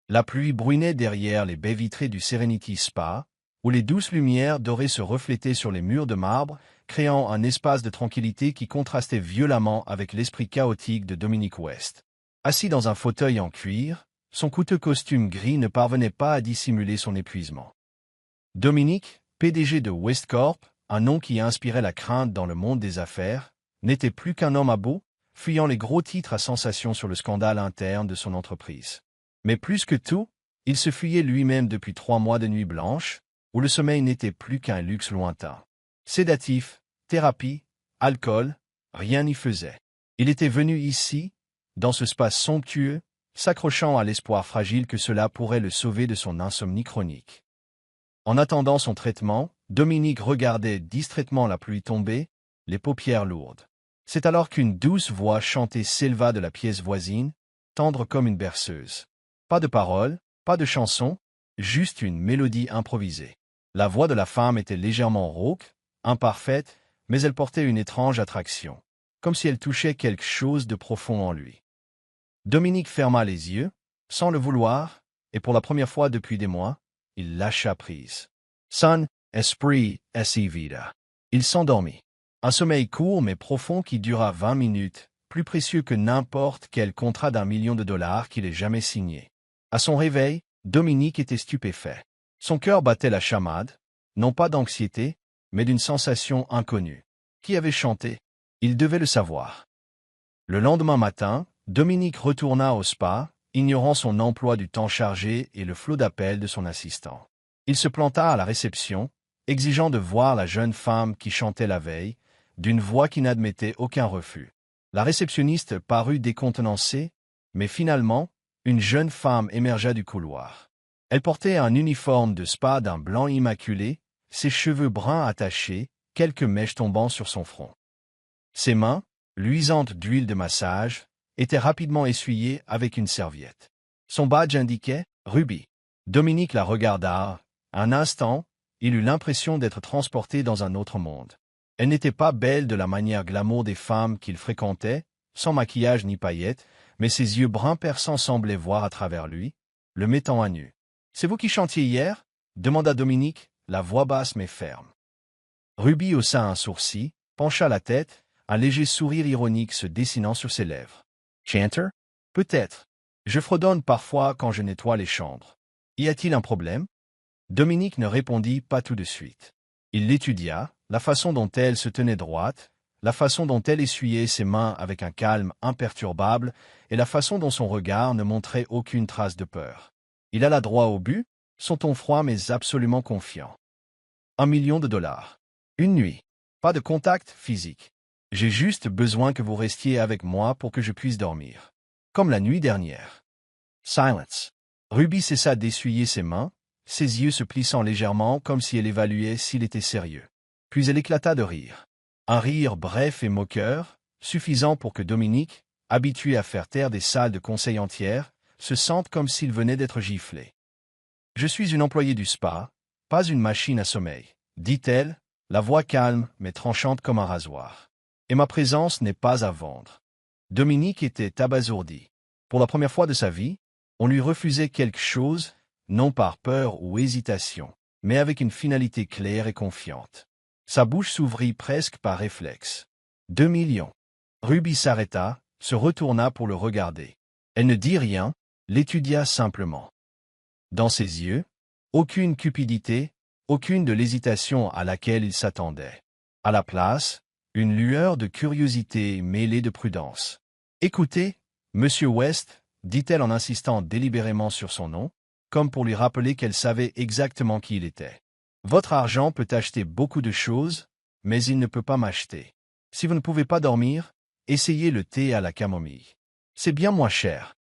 La pluie bruinait derrière les baies vitrées du Serenity Spa, où les douces lumières dorées se reflétaient sur les murs de marbre, créant un espace de tranquillité qui contrastait violemment avec l'esprit chaotique de Dominique West. Assis dans un fauteuil en cuir, son coûteux costume gris ne parvenait pas à dissimuler son épuisement. Dominique, PDG de Westcorp, un nom qui inspirait la crainte dans le monde des affaires, n'était plus qu'un homme à beau, fuyant les gros titres à sensation sur le scandale interne de son entreprise. Mais plus que tout, il se fuyait lui-même depuis 3 mois de nuit blanche, où le sommeil n'était plus qu'un luxe lointain. Sédatif, thérapie, alcool, rien n'y faisait. Il était venu ici, dans ce spa somptueux, s'accrochant à l'espoir fragile que cela pourrait le sauver de son insomnie chronique. En attendant son traitement, Dominique regardait distraitement la pluie tomber, les paupières lourdes. C'est alors qu'une douce voix chantée s'éleva de la pièce voisine, tendre comme une berceuse. Pas de paroles, pas de chanson, juste une mélodie improvisée. La voix de la femme était légèrement rauque, imparfaite, mais elle portait une étrange attraction, comme si elle touchait quelque chose de profond en lui. Dominique ferma les yeux, sans le vouloir, et pour la première fois depuis des mois, il lâcha prise. Son esprit si vida. Il s'endormit. Un sommeil court mais profond qui dura 20 minutes, plus précieux que n'importe quel contrat d'1 million de dollars qu'il ait jamais signé. À son réveil, Dominique était stupéfait. Son cœur battait la chamade, non pas d'anxiété, mais d'une sensation inconnue. Qui avait chanté? Il devait le savoir. Le lendemain matin, Dominique retourna au spa, ignorant son emploi du temps chargé et le flot d'appels de son assistant. Il se planta à la réception, exigeant de voir la jeune femme qui chantait la veille, d'une voix qui n'admettait aucun refus. La réceptionniste parut décontenancée, mais finalement, une jeune femme émergea du couloir. Elle portait un uniforme de spa d'un blanc immaculé, ses cheveux bruns attachés, quelques mèches tombant sur son front. Ses mains, luisantes d'huile de massage, étaient rapidement essuyées avec une serviette. Son badge indiquait « Ruby ». Dominique la regarda. Un instant, il eut l'impression d'être transporté dans un autre monde. Elle n'était pas belle de la manière glamour des femmes qu'il fréquentait, sans maquillage ni paillettes, mais ses yeux bruns perçants semblaient voir à travers lui, le mettant à nu. « C'est vous qui chantiez hier » demanda Dominique, la voix basse mais ferme. Ruby haussa un sourcil, pencha la tête, un léger sourire ironique se dessinant sur ses lèvres. « Chanter? Peut-être. Je fredonne parfois quand je nettoie les chambres. Y a-t-il un problème ?» Dominique ne répondit pas tout de suite. Il l'étudia, la façon dont elle se tenait droite, la façon dont elle essuyait ses mains avec un calme imperturbable et la façon dont son regard ne montrait aucune trace de peur. Il alla droit au but, son ton froid mais absolument confiant. 1 million de dollars. Une nuit. Pas de contact physique. J'ai juste besoin que vous restiez avec moi pour que je puisse dormir. Comme la nuit dernière. Silence. Ruby cessa d'essuyer ses mains, ses yeux se plissant légèrement comme si elle évaluait s'il était sérieux. Puis elle éclata de rire. Un rire bref et moqueur, suffisant pour que Dominique, habitué à faire taire des salles de conseil entières, se sente comme s'il venait d'être giflé. « Je suis une employée du spa, pas une machine à sommeil, » dit-elle, la voix calme mais tranchante comme un rasoir. « Et ma présence n'est pas à vendre. » Dominique était abasourdi. Pour la première fois de sa vie, on lui refusait quelque chose, non par peur ou hésitation, mais avec une finalité claire et confiante. Sa bouche s'ouvrit presque par réflexe. 2 millions. Ruby s'arrêta, se retourna pour le regarder. Elle ne dit rien, l'étudia simplement. Dans ses yeux, aucune cupidité, aucune de l'hésitation à laquelle il s'attendait. À la place, une lueur de curiosité mêlée de prudence. « Écoutez, Monsieur West, » dit-elle en insistant délibérément sur son nom, comme pour lui rappeler qu'elle savait exactement qui il était. « Votre argent peut acheter beaucoup de choses, mais il ne peut pas m'acheter. Si vous ne pouvez pas dormir, essayez le thé à la camomille. C'est bien moins cher. »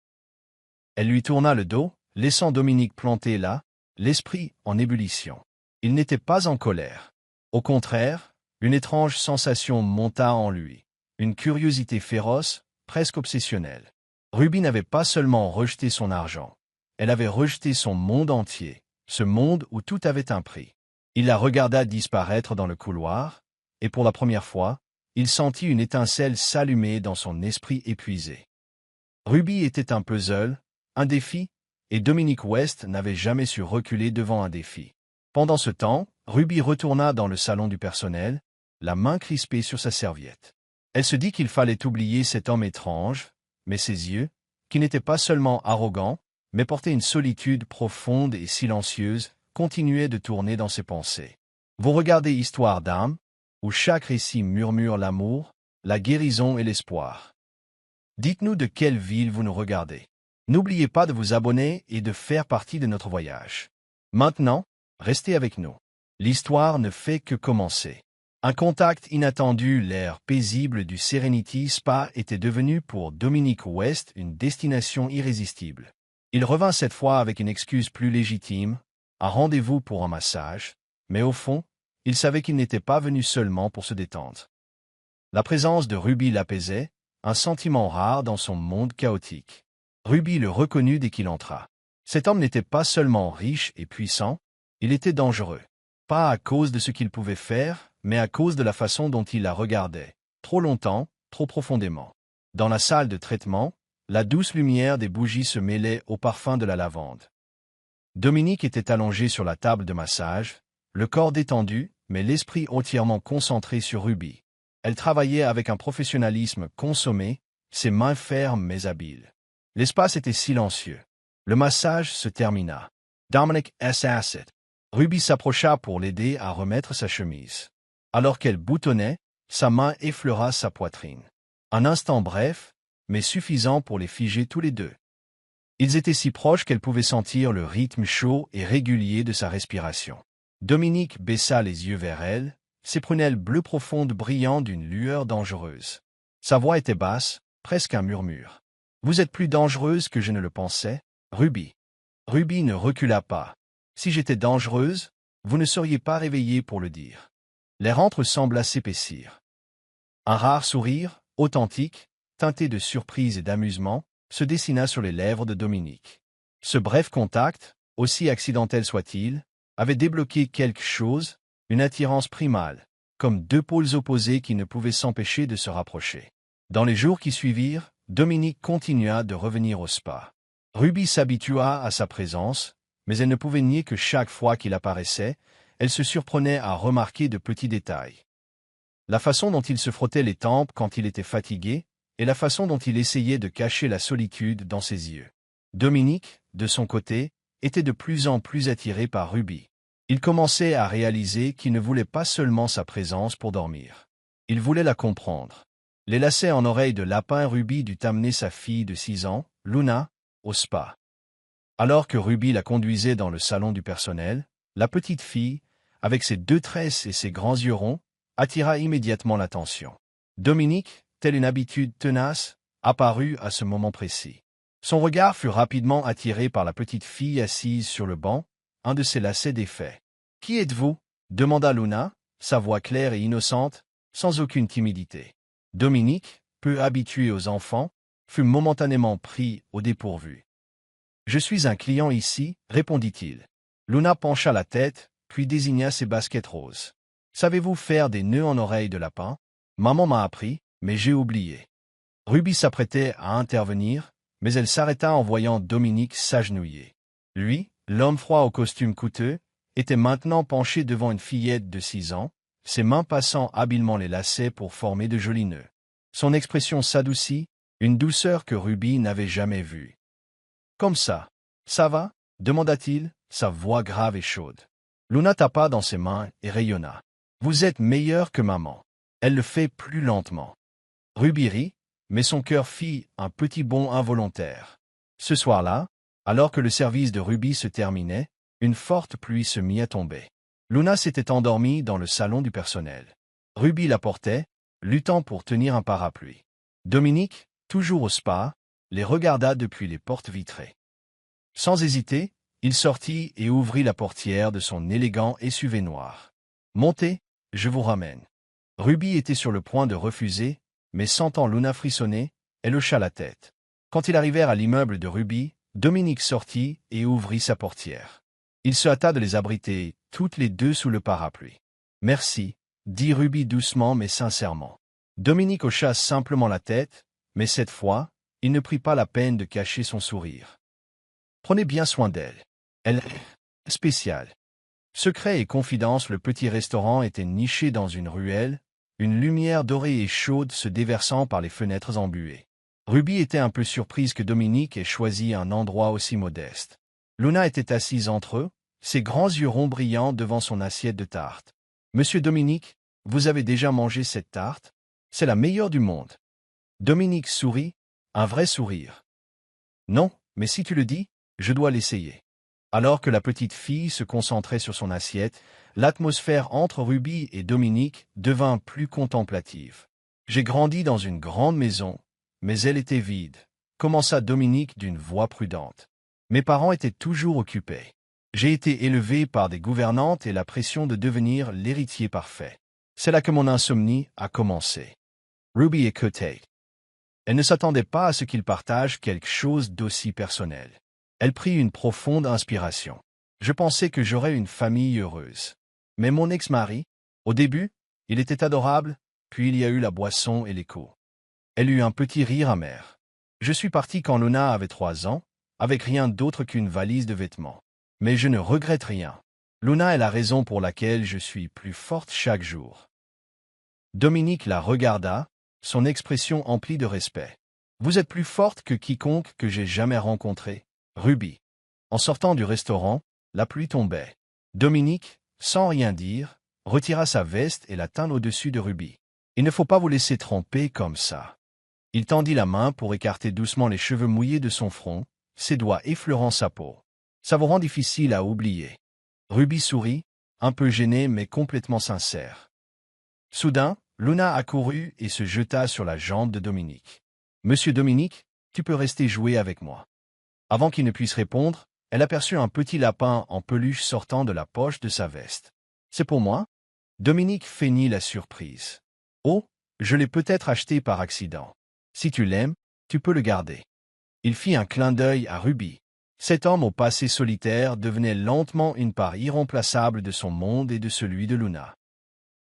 Elle lui tourna le dos, laissant Dominique planté là, l'esprit en ébullition. Il n'était pas en colère. Au contraire, une étrange sensation monta en lui, une curiosité féroce, presque obsessionnelle. Ruby n'avait pas seulement rejeté son argent, elle avait rejeté son monde entier, ce monde où tout avait un prix. Il la regarda disparaître dans le couloir, et pour la première fois, il sentit une étincelle s'allumer dans son esprit épuisé. Ruby était un puzzle, un défi, et Dominique West n'avait jamais su reculer devant un défi. Pendant ce temps, Ruby retourna dans le salon du personnel, la main crispée sur sa serviette. Elle se dit qu'il fallait oublier cet homme étrange, mais ses yeux, qui n'étaient pas seulement arrogants, mais portaient une solitude profonde et silencieuse, continuaient de tourner dans ses pensées. Vous regardez Histoire d'âme, où chaque récit murmure l'amour, la guérison et l'espoir. Dites-nous de quelle ville vous nous regardez. N'oubliez pas de vous abonner et de faire partie de notre voyage. Maintenant, restez avec nous. L'histoire ne fait que commencer. Un contact inattendu, l'air paisible du Serenity Spa était devenu pour Dominique West une destination irrésistible. Il revint cette fois avec une excuse plus légitime, un rendez-vous pour un massage, mais au fond, il savait qu'il n'était pas venu seulement pour se détendre. La présence de Ruby l'apaisait, un sentiment rare dans son monde chaotique. Ruby le reconnut dès qu'il entra. Cet homme n'était pas seulement riche et puissant, il était dangereux. Pas à cause de ce qu'il pouvait faire, mais à cause de la façon dont il la regardait. Trop longtemps, trop profondément. Dans la salle de traitement, la douce lumière des bougies se mêlait au parfum de la lavande. Dominique était allongé sur la table de massage, le corps détendu, mais l'esprit entièrement concentré sur Ruby. Elle travaillait avec un professionnalisme consommé, ses mains fermes mais habiles. L'espace était silencieux. Le massage se termina. Dominic s'assit. Ruby s'approcha pour l'aider à remettre sa chemise. Alors qu'elle boutonnait, sa main effleura sa poitrine. Un instant bref, mais suffisant pour les figer tous les deux. Ils étaient si proches qu'elle pouvait sentir le rythme chaud et régulier de sa respiration. Dominique baissa les yeux vers elle, ses prunelles bleues profondes brillant d'une lueur dangereuse. Sa voix était basse, presque un murmure. « Vous êtes plus dangereuse que je ne le pensais, Ruby. » Ruby ne recula pas. « Si j'étais dangereuse, vous ne seriez pas réveillée pour le dire. » L'air entre sembla s'épaissir. Un rare sourire, authentique, teinté de surprise et d'amusement, se dessina sur les lèvres de Dominique. Ce bref contact, aussi accidentel soit-il, avait débloqué quelque chose, une attirance primale, comme deux pôles opposés qui ne pouvaient s'empêcher de se rapprocher. Dans les jours qui suivirent, Dominique continua de revenir au spa. Ruby s'habitua à sa présence, mais elle ne pouvait nier que chaque fois qu'il apparaissait, elle se surprenait à remarquer de petits détails. La façon dont il se frottait les tempes quand il était fatigué, et la façon dont il essayait de cacher la solitude dans ses yeux. Dominique, de son côté, était de plus en plus attiré par Ruby. Il commençait à réaliser qu'il ne voulait pas seulement sa présence pour dormir. Il voulait la comprendre. Les lacets en oreilles de lapin, Ruby dut amener sa fille de 6 ans, Luna, au spa. Alors que Ruby la conduisait dans le salon du personnel, la petite fille, avec ses 2 tresses et ses grands yeux ronds, attira immédiatement l'attention. Dominique, telle une habitude tenace, apparut à ce moment précis. Son regard fut rapidement attiré par la petite fille assise sur le banc, un de ses lacets défaits. « Qui êtes-vous » demanda Luna, sa voix claire et innocente, sans aucune timidité. Dominique, peu habitué aux enfants, fut momentanément pris au dépourvu. « Je suis un client ici, répondit-il. Luna pencha la tête, puis désigna ses baskets roses. « Savez-vous faire des nœuds en oreilles de lapin? Maman m'a appris, mais j'ai oublié. » Ruby s'apprêtait à intervenir, mais elle s'arrêta en voyant Dominique s'agenouiller. Lui, l'homme froid au costume coûteux, était maintenant penché devant une fillette de 6 ans, ses mains passant habilement les lacets pour former de jolis nœuds. Son expression s'adoucit, une douceur que Ruby n'avait jamais vue. « Comme ça. Ça va » demanda-t-il, sa voix grave et chaude. Luna tapa dans ses mains et rayonna. « Vous êtes meilleure que maman. » Elle le fait plus lentement. Ruby rit, mais son cœur fit un petit bond involontaire. Ce soir-là, alors que le service de Ruby se terminait, une forte pluie se mit à tomber. Luna s'était endormie dans le salon du personnel. Ruby la portait, luttant pour tenir un parapluie. Dominique, toujours au spa, les regarda depuis les portes vitrées. Sans hésiter, il sortit et ouvrit la portière de son élégant SUV noir. « Montez, je vous ramène. » Ruby était sur le point de refuser, mais sentant Luna frissonner, elle hocha la tête. Quand ils arrivèrent à l'immeuble de Ruby, Dominique sortit et ouvrit sa portière. Il se hâta de les abriter, toutes les deux sous le parapluie. « Merci » dit Ruby doucement mais sincèrement. Dominique hocha simplement la tête, mais cette fois, il ne prit pas la peine de cacher son sourire. Prenez bien soin d'elle. Elle est spéciale. Secret et confidence, le petit restaurant était niché dans une ruelle, une lumière dorée et chaude se déversant par les fenêtres embuées. Ruby était un peu surprise que Dominique ait choisi un endroit aussi modeste. Luna était assise entre eux, ses grands yeux ronds brillants devant son assiette de tarte. « Monsieur Dominique, vous avez déjà mangé cette tarte? C'est la meilleure du monde. » Dominique sourit, un vrai sourire. « Non, mais si tu le dis, je dois l'essayer. » Alors que la petite fille se concentrait sur son assiette, l'atmosphère entre Ruby et Dominique devint plus contemplative. « J'ai grandi dans une grande maison, mais elle était vide, » commença Dominique d'une voix prudente. « Mes parents étaient toujours occupés. J'ai été élevé par des gouvernantes et la pression de devenir l'héritier parfait. C'est là que mon insomnie a commencé. » Ruby écoutait. Elle ne s'attendait pas à ce qu'il partage quelque chose d'aussi personnel. Elle prit une profonde inspiration. « Je pensais que j'aurais une famille heureuse. Mais mon ex-mari, au début, il était adorable, puis il y a eu la boisson et l'écho. » Elle eut un petit rire amer. « Je suis parti quand Luna avait 3 ans, avec rien d'autre qu'une valise de vêtements. Mais je ne regrette rien. Luna est la raison pour laquelle je suis plus forte chaque jour. » Dominique la regarda, son expression emplie de respect. « Vous êtes plus forte que quiconque que j'ai jamais rencontré, Ruby. » En sortant du restaurant, la pluie tombait. Dominique, sans rien dire, retira sa veste et la tint au-dessus de Ruby. « Il ne faut pas vous laisser tremper comme ça. » Il tendit la main pour écarter doucement les cheveux mouillés de son front, ses doigts effleurant sa peau. « Ça vous rend difficile à oublier. » Ruby sourit, un peu gênée mais complètement sincère. Soudain, Luna accourut et se jeta sur la jambe de Dominique. « Monsieur Dominique, tu peux rester jouer avec moi. » Avant qu'il ne puisse répondre, elle aperçut un petit lapin en peluche sortant de la poche de sa veste. « C'est pour moi ?» Dominique feignit la surprise. « Oh, je l'ai peut-être acheté par accident. Si tu l'aimes, tu peux le garder. » Il fit un clin d'œil à Ruby. Cet homme au passé solitaire devenait lentement une part irremplaçable de son monde et de celui de Luna.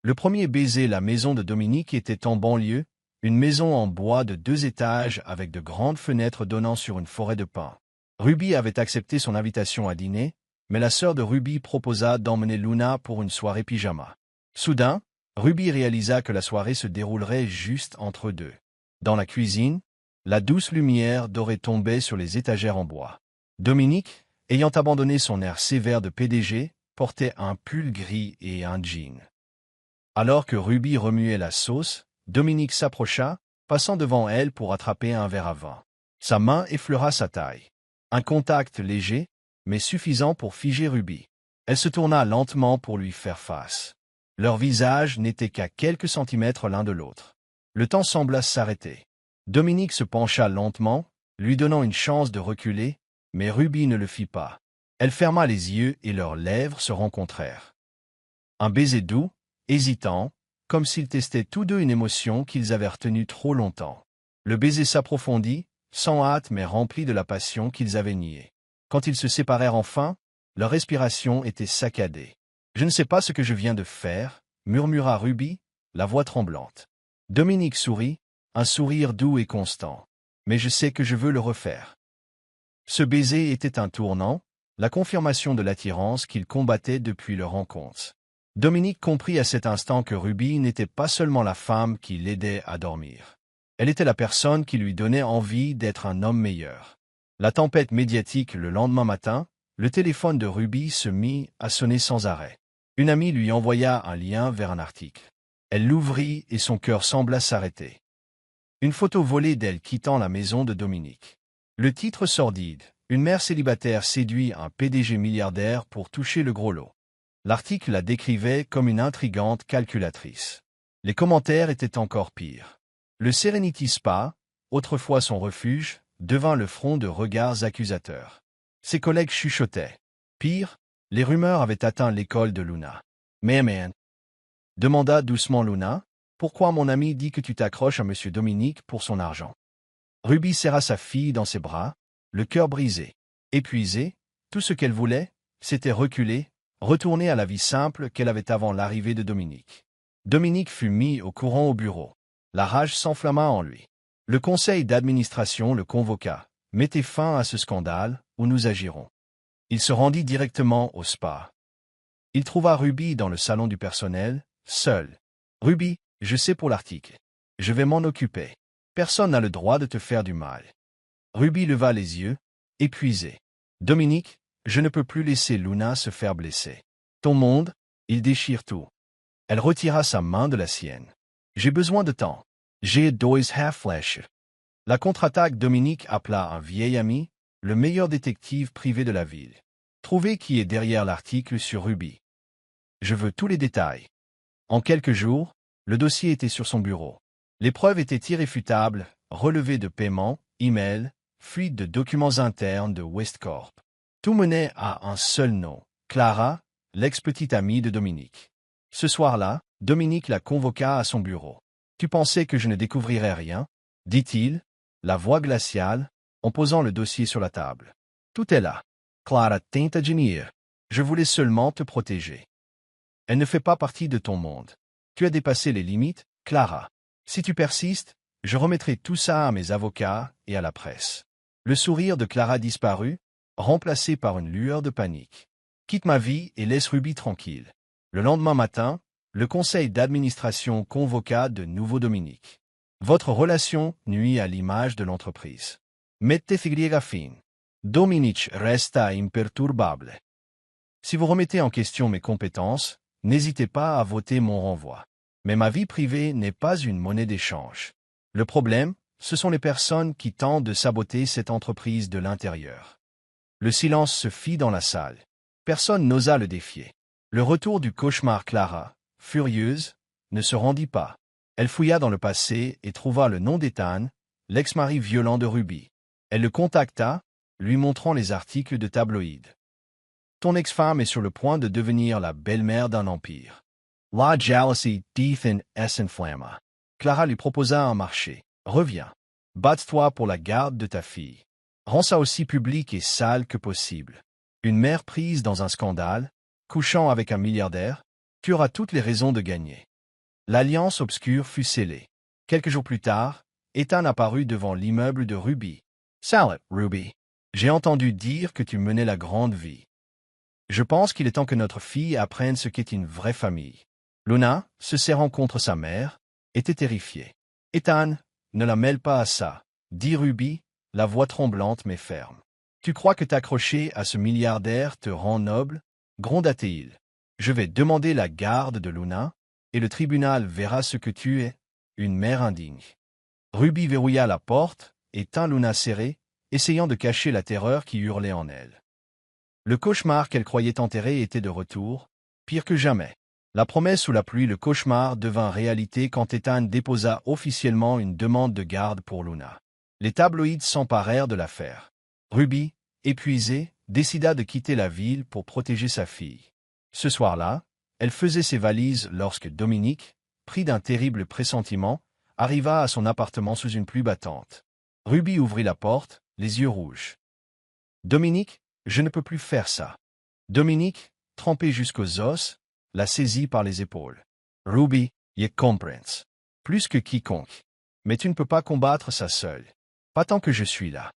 Le premier baiser, la maison de Dominique était en banlieue, une maison en bois de 2 étages avec de grandes fenêtres donnant sur une forêt de pins. Ruby avait accepté son invitation à dîner, mais la sœur de Ruby proposa d'emmener Luna pour une soirée pyjama. Soudain, Ruby réalisa que la soirée se déroulerait juste entre eux deux. Dans la cuisine, la douce lumière dorée tombait sur les étagères en bois. Dominique, ayant abandonné son air sévère de PDG, portait un pull gris et un jean. Alors que Ruby remuait la sauce, Dominique s'approcha, passant devant elle pour attraper un verre à vin. Sa main effleura sa taille. Un contact léger, mais suffisant pour figer Ruby. Elle se tourna lentement pour lui faire face. Leurs visages n'étaient qu'à quelques centimètres l'un de l'autre. Le temps sembla s'arrêter. Dominique se pencha lentement, lui donnant une chance de reculer, mais Ruby ne le fit pas. Elle ferma les yeux et leurs lèvres se rencontrèrent. Un baiser doux, hésitant, comme s'ils testaient tous deux une émotion qu'ils avaient retenue trop longtemps. Le baiser s'approfondit, sans hâte mais rempli de la passion qu'ils avaient niée. Quand ils se séparèrent enfin, leur respiration était saccadée. « Je ne sais pas ce que je viens de faire, » murmura Ruby, la voix tremblante. Dominique sourit, un sourire doux et constant. « Mais je sais que je veux le refaire. » Ce baiser était un tournant, la confirmation de l'attirance qu'ils combattaient depuis leur rencontre. Dominique comprit à cet instant que Ruby n'était pas seulement la femme qui l'aidait à dormir. Elle était la personne qui lui donnait envie d'être un homme meilleur. La tempête médiatique le lendemain matin, le téléphone de Ruby se mit à sonner sans arrêt. Une amie lui envoya un lien vers un article. Elle l'ouvrit et son cœur sembla s'arrêter. Une photo volée d'elle quittant la maison de Dominique. Le titre sordide, « Une mère célibataire séduit un PDG milliardaire pour toucher le gros lot ». L'article la décrivait comme une intrigante calculatrice. Les commentaires étaient encore pires. Le Serenity Spa, autrefois son refuge, devint le front de regards accusateurs. Ses collègues chuchotaient. Pire, les rumeurs avaient atteint l'école de Luna. « Mais man, demanda doucement Luna, pourquoi mon ami dit que tu t'accroches à Monsieur Dominique pour son argent? » Ruby serra sa fille dans ses bras, le cœur brisé. Épuisée, tout ce qu'elle voulait, c'était reculer, retourner à la vie simple qu'elle avait avant l'arrivée de Dominique. Dominique fut mis au courant au bureau. La rage s'enflamma en lui. Le conseil d'administration le convoqua, mettait fin à ce scandale, où nous agirons. Il se rendit directement au spa. Il trouva Ruby dans le salon du personnel, seul. « Ruby, je sais pour l'article. Je vais m'en occuper. Personne n'a le droit de te faire du mal. » Ruby leva les yeux, épuisé. « Dominique, je ne peux plus laisser Luna se faire blesser. Ton monde, il déchire tout. » Elle retira sa main de la sienne. « J'ai besoin de temps. J'ai deux half-flash. » La contre-attaque, Dominique appela un vieil ami, le meilleur détective privé de la ville. Trouvez qui est derrière l'article sur Ruby. Je veux tous les détails. En quelques jours, le dossier était sur son bureau. Les preuves étaient irréfutables, relevés de paiement, email, fuite de documents internes de Westcorp. Tout menait à un seul nom, Clara, l'ex-petite amie de Dominique. Ce soir-là, Dominique la convoqua à son bureau. « Tu pensais que je ne découvrirais rien ?» dit-il, la voix glaciale, en posant le dossier sur la table. « Tout est là. Clara tenta de nier. Je voulais seulement te protéger. Elle ne fait pas partie de ton monde. Tu as dépassé les limites, Clara. Si tu persistes, je remettrai tout ça à mes avocats et à la presse. » Le sourire de Clara disparut, remplacé par une lueur de panique. « Quitte ma vie et laisse Ruby tranquille. » Le lendemain matin, le conseil d'administration convoqua de nouveau Dominique. « Votre relation nuit à l'image de l'entreprise. Mette fin. Dominique resta imperturbable. Si vous remettez en question mes compétences, n'hésitez pas à voter mon renvoi. Mais ma vie privée n'est pas une monnaie d'échange. Le problème, ce sont les personnes qui tentent de saboter cette entreprise de l'intérieur. » Le silence se fit dans la salle. Personne n'osa le défier. Le retour du cauchemar, Clara, furieuse, ne se rendit pas. Elle fouilla dans le passé et trouva le nom d'Ethan, l'ex-mari violent de Ruby. Elle le contacta, lui montrant les articles de tabloïd. « Ton ex-femme est sur le point de devenir la belle-mère d'un empire. » La jalousie d'Ethan s'enflamma. Clara lui proposa un marché. « Reviens. Batte-toi pour la garde de ta fille. Rends ça aussi public et sale que possible. Une mère prise dans un scandale, couchant avec un milliardaire, tu auras toutes les raisons de gagner. » L'alliance obscure fut scellée. Quelques jours plus tard, Ethan apparut devant l'immeuble de Ruby. « Salut, Ruby. J'ai entendu dire que tu menais la grande vie. Je pense qu'il est temps que notre fille apprenne ce qu'est une vraie famille. » Luna, se serrant contre sa mère, était terrifiée. « Ethan, ne la mêle pas à ça, » dit Ruby, la voix tremblante mais ferme. « Tu crois que t'accrocher à ce milliardaire te rend noble ?» gronda-t-il. « Je vais demander la garde de Luna, et le tribunal verra ce que tu es, une mère indigne. » Ruby verrouilla la porte et tint Luna serrée, essayant de cacher la terreur qui hurlait en elle. Le cauchemar qu'elle croyait enterré était de retour, pire que jamais. La promesse sous la pluie, le cauchemar devint réalité quand Ethan déposa officiellement une demande de garde pour Luna. Les tabloïds s'emparèrent de l'affaire. Ruby, épuisée, décida de quitter la ville pour protéger sa fille. Ce soir-là, elle faisait ses valises lorsque Dominique, pris d'un terrible pressentiment, arriva à son appartement sous une pluie battante. Ruby ouvrit la porte, les yeux rouges. « Dominique, je ne peux plus faire ça. » Dominique, trempé jusqu'aux os, la saisit par les épaules. « Ruby, je comprends. Plus que quiconque. Mais tu ne peux pas combattre ça seule. Pas tant que je suis là. »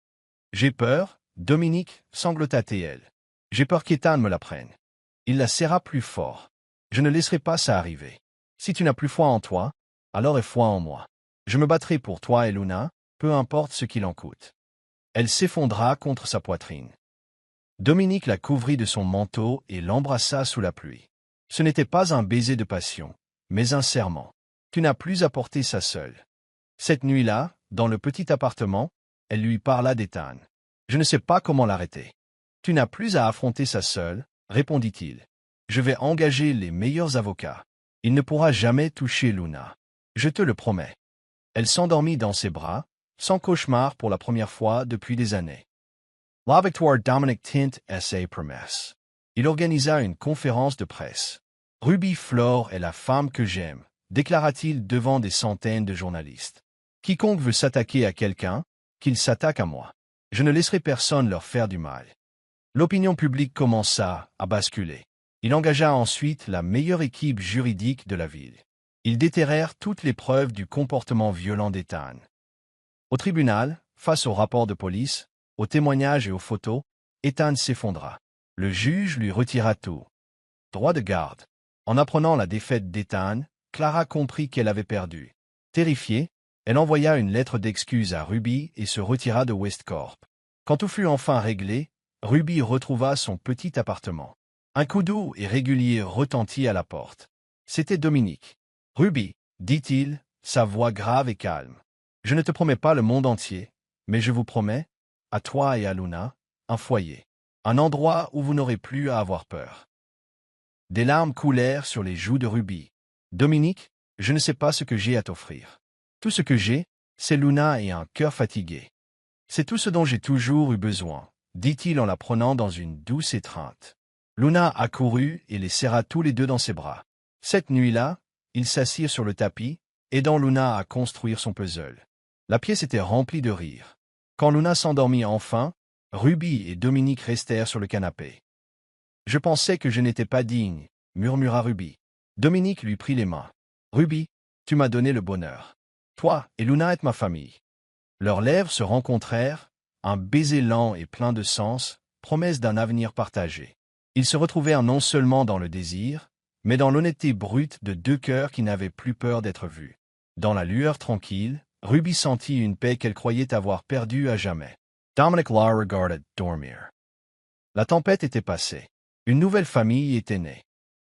« J'ai peur, Dominique, sanglota-t-elle. J'ai peur qu'Ethan me la prenne. » Il la serra plus fort. « Je ne laisserai pas ça arriver. Si tu n'as plus foi en toi, alors aie foi en moi. Je me battrai pour toi et Luna, peu importe ce qu'il en coûte. » Elle s'effondra contre sa poitrine. Dominique la couvrit de son manteau et l'embrassa sous la pluie. Ce n'était pas un baiser de passion, mais un serment. Tu n'as plus à porter ça seule. Cette nuit-là, dans le petit appartement, elle lui parla d'Ethan. « Je ne sais pas comment l'arrêter. »« Tu n'as plus à affronter ça seule, » répondit-il. « Je vais engager les meilleurs avocats. Il ne pourra jamais toucher Luna. Je te le promets. » Elle s'endormit dans ses bras, sans cauchemar pour la première fois depuis des années. La victoire, Dominique tint sa promesse. Il organisa une conférence de presse. « Ruby Flore est la femme que j'aime, » déclara-t-il devant des centaines de journalistes. « Quiconque veut s'attaquer à quelqu'un, qu'il s'attaque à moi. Je ne laisserai personne leur faire du mal. » L'opinion publique commença à basculer. Il engagea ensuite la meilleure équipe juridique de la ville. Ils déterrèrent toutes les preuves du comportement violent d'Ethan. Au tribunal, face aux rapports de police, aux témoignages et aux photos, Ethan s'effondra. Le juge lui retira tout. Droit de garde. En apprenant la défaite d'Ethan, Clara comprit qu'elle avait perdu. Terrifiée, elle envoya une lettre d'excuse à Ruby et se retira de Westcorp. Quand tout fut enfin réglé, Ruby retrouva son petit appartement. Un coup doux et régulier retentit à la porte. C'était Dominique. « Ruby, dit-il, sa voix grave et calme. Je ne te promets pas le monde entier, mais je vous promets, à toi et à Luna, un foyer. Un endroit où vous n'aurez plus à avoir peur. » Des larmes coulèrent sur les joues de Ruby. « Dominique, je ne sais pas ce que j'ai à t'offrir. Tout ce que j'ai, c'est Luna et un cœur fatigué. C'est tout ce dont j'ai toujours eu besoin, dit-il en la prenant dans une douce étreinte. Luna accourut et les serra tous les deux dans ses bras. Cette nuit-là, ils s'assirent sur le tapis, aidant Luna à construire son puzzle. La pièce était remplie de rires. Quand Luna s'endormit enfin, Ruby et Dominique restèrent sur le canapé. « Je pensais que je n'étais pas digne, » murmura Ruby. Dominique lui prit les mains. « Ruby, tu m'as donné le bonheur. Toi et Luna êtes ma famille. » Leurs lèvres se rencontrèrent, un baiser lent et plein de sens, promesse d'un avenir partagé. Ils se retrouvèrent non seulement dans le désir, mais dans l'honnêteté brute de deux cœurs qui n'avaient plus peur d'être vus. Dans la lueur tranquille, Ruby sentit une paix qu'elle croyait avoir perdue à jamais. Dominic la regardait dormir. La tempête était passée. Une nouvelle famille était née.